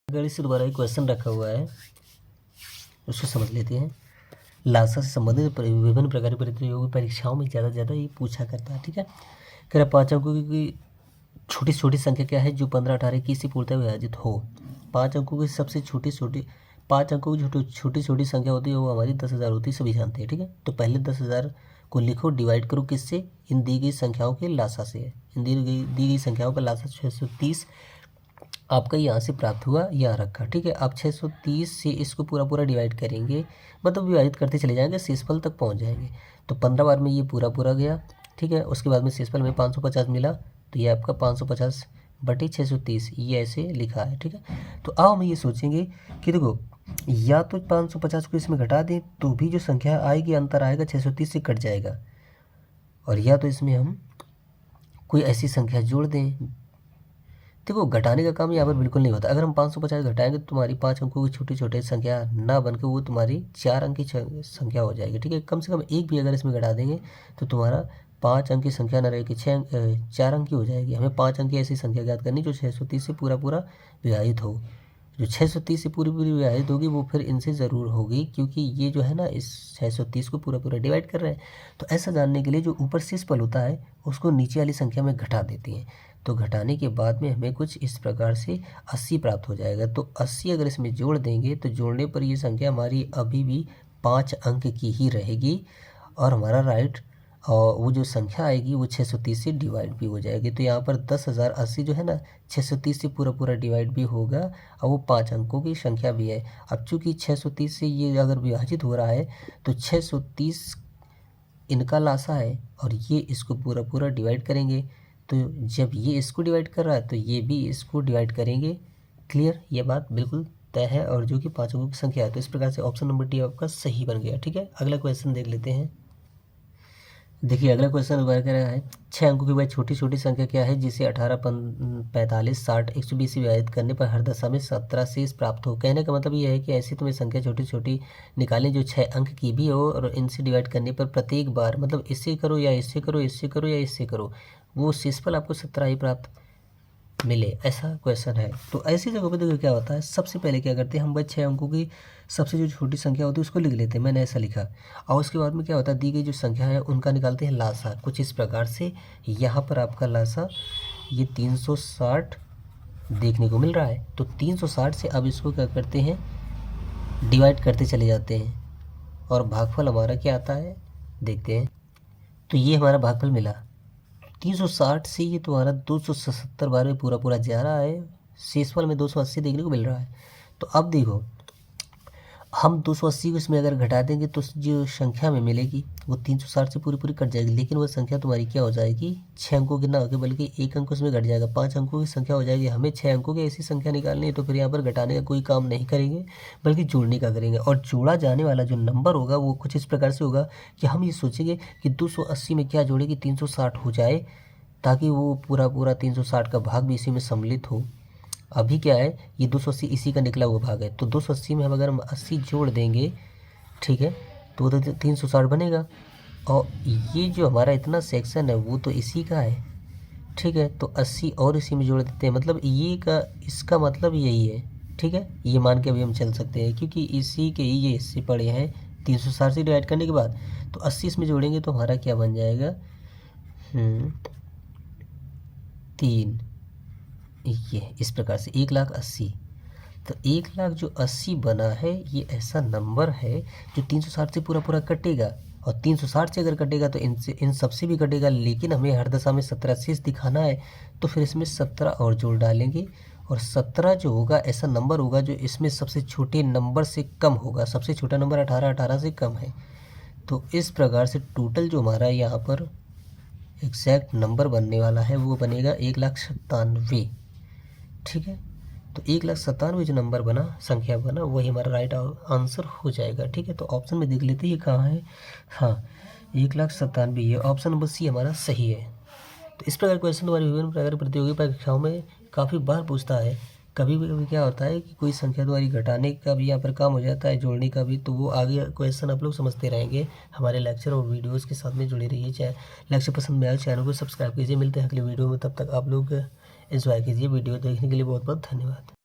गणित से दोबारा एक क्वेश्चन रखा हुआ है, उसको समझ लेते हैं। लासा से संबंधित विभिन्न प्रकार की प्रतियोगी परीक्षाओं में ज़्यादा से ज़्यादा ये पूछा करता है। ठीक है, कह रहा 5 अंकों की छोटी छोटी संख्या क्या है जो 15, 18, 21 से पूर्णतः विभाजित हो। 5 अंकों की सबसे छोटी छोटी 5 अंकों की छोटी छोटी संख्या होती है वो हमारी 10,000 होती है, सभी जानते हैं। ठीक है, तो पहले 10,000 को लिखो, डिवाइड करो किससे, इन दी गई संख्याओं के लासा से। इन दी गई संख्याओं का लासा 630 आपका यहाँ से प्राप्त हुआ, यहाँ रखा। ठीक है, आप 630 से इसको पूरा पूरा डिवाइड करेंगे, मतलब विभाजित करते चले जाएंगे, शेषफल तक पहुँच जाएंगे। तो 15 बार में ये पूरा पूरा गया। ठीक है, उसके बाद में शेषफल में 550 मिला, तो ये आपका 550 बटे 630 ये ऐसे लिखा है। ठीक है, तो अब हम ये सोचेंगे कि देखो या तो 550 को इसमें घटा दें तो भी जो संख्या आएगी अंतर आएगा 630 से कट जाएगा, और या तो इसमें हम कोई ऐसी संख्या जोड़ दें। देखो घटाने का काम यहाँ पर बिल्कुल नहीं होता। अगर हम 550 घटाएंगे तो तुम्हारी 5 अंकों की छोटी छोटी संख्या ना बनकर वो तुम्हारी 4 अंक की संख्या हो जाएगी। ठीक है, कम से कम एक भी अगर इसमें घटा देंगे तो तुम्हारा 5 अंक की संख्या ना रहेगी, 4 अंक की हो जाएगी। हमें 5 अंक की ऐसी संख्या ज्ञात करनी जो 630 से पूरा पूरा विभाजित हो। जो 630 से पूरी पूरी विभाजित होगी वो फिर इनसे ज़रूर होगी, क्योंकि ये जो है ना इस 630 को पूरा पूरा डिवाइड कर रहे हैं। तो ऐसा जानने के लिए जो ऊपर शेषफल होता है उसको नीचे वाली संख्या में घटा देती हैं। तो घटाने के बाद में हमें कुछ इस प्रकार से 80 प्राप्त हो जाएगा। तो 80 अगर इसमें जोड़ देंगे तो जोड़ने पर ये संख्या हमारी अभी भी 5 अंक की ही रहेगी, और हमारा राइट और वो जो संख्या आएगी वो 630 से डिवाइड भी हो जाएगी। तो यहाँ पर 10,080 जो है ना 630 से पूरा पूरा डिवाइड भी होगा, और वो 5 अंकों की संख्या भी है। अब चूँकि 630 से ये अगर विभाजित हो रहा है तो 630 इनका लासा है, और ये इसको पूरा पूरा डिवाइड करेंगे। तो जब ये इसको डिवाइड कर रहा है तो ये भी इसको डिवाइड करेंगे। क्लियर, ये बात बिल्कुल तय है, और जो कि 5 अंकों की संख्या है। तो इस प्रकार से ऑप्शन नंबर डी आपका सही बन गया। ठीक है, अगला क्वेश्चन देख लेते हैं। देखिए अगला क्वेश्चन दोबारा कह रहा है 6 अंकों के बाद छोटी छोटी संख्या क्या है जिसे 18, 45, 60, 120 से विभाजित करने पर हर दशा में 17 शेष प्राप्त हो। कहने का मतलब ये है कि ऐसी तुम्हें संख्या छोटी छोटी निकालें जो 6 अंक की भी हो, और इनसे डिवाइड करने पर प्रत्येक बार मतलब इससे करो या इससे करो, इससे करो या इससे करो, वो शेषफल आपको 17 ही प्राप्त मिले, ऐसा क्वेश्चन है। तो ऐसी जगह पे देखो क्या होता है, सबसे पहले क्या करते हैं हम भाई 6 अंकों की सबसे जो छोटी संख्या होती है उसको लिख लेते हैं, मैंने ऐसा लिखा। और उसके बाद में क्या होता है, दी गई जो संख्या है उनका निकालते हैं लासा कुछ इस प्रकार से। यहाँ पर आपका लासा ये 360 देखने को मिल रहा है। तो 360 से अब इसको क्या करते हैं, डिवाइड करते चले जाते हैं, और भागफल हमारा क्या आता है देखते हैं। तो ये हमारा भागफल मिला 360 से, ये तुम्हारा 277 बार में पूरा पूरा जा रहा है, शेषफल में 280 देखने को मिल रहा है। तो अब देखो हम 280 को इसमें अगर घटा देंगे तो जो संख्या में मिलेगी वो 360 से पूरी पूरी कट जाएगी, लेकिन वो संख्या तुम्हारी क्या हो जाएगी, 6 अंकों की ना होकर बल्कि 1 अंक उसमें घट जाएगा, 5 अंकों की संख्या हो जाएगी। हमें 6 अंकों की ऐसी संख्या निकालनी है, तो फिर यहाँ पर घटाने का कोई काम नहीं करेंगे बल्कि जोड़ने का करेंगे। और जोड़ा जाने वाला जो नंबर होगा वो कुछ इस प्रकार से होगा कि हम ये सोचेंगे कि 280 में क्या जोड़े कि 360 हो जाए, ताकि वो पूरा पूरा 360 का भाग भी इसी में सम्मिलित हो। अभी क्या है, ये 280 इसी का निकला हुआ भाग है, तो 280 में हम अगर हम 80 जोड़ देंगे, ठीक है, तो वो तो 360 बनेगा। और ये जो हमारा इतना सेक्शन है वो तो इसी का है, ठीक है, तो 80 और इसी में जोड़ देते हैं, मतलब ये का इसका मतलब यही है। ठीक है, ये मान के अभी हम चल सकते हैं क्योंकि इसी के ही ये हिस्से पड़े हैं 360 से डिवाइड करने के बाद। तो 80 इसमें जोड़ेंगे तो हमारा क्या बन जाएगा, 3, ये इस प्रकार से 1,80,000। तो 1,00,000 जो 80 बना है ये ऐसा नंबर है जो 360 से पूरा पूरा कटेगा, और 360 से अगर कटेगा तो इनसे इन सबसे भी कटेगा, लेकिन हमें हर दशा में 17 शेष दिखाना है, तो फिर इसमें 17 और जोड़ डालेंगे, और 17 जो होगा ऐसा नंबर होगा जो इसमें सबसे छोटे नंबर से कम होगा। सबसे छोटा नंबर 18, 18 से कम है। तो इस प्रकार से टोटल जो हमारा यहाँ पर एग्जैक्ट नंबर बनने वाला है वो बनेगा 1,97,000। ठीक है, तो 1,97,000 जो नंबर बना, संख्या बना, वही हमारा राइट आंसर हो जाएगा। ठीक है, तो ऑप्शन में देख लेते हैं ये कहाँ है। हाँ, 1,97,000 ये ऑप्शन नंबर सी हमारा सही है। तो इस प्रकार क्वेश्चन हमारी विभिन्न प्रकार की प्रतियोगी परीक्षाओं में काफ़ी बार पूछता है। कभी कभी क्या होता है कि कोई संख्या द्वारा घटाने का भी यहाँ पर काम हो जाता है, जोड़ने का भी। तो वो आगे क्वेश्चन आप लोग समझते रहेंगे। हमारे लेक्चर और वीडियोस के साथ में जुड़े रहिए। चाहे लेक्चर पसंद में आए चैनल को सब्सक्राइब कीजिए। मिलते हैं अगले वीडियो में, तब तक आप लोग एंजॉय कीजिए। वीडियो देखने के लिए बहुत बहुत धन्यवाद।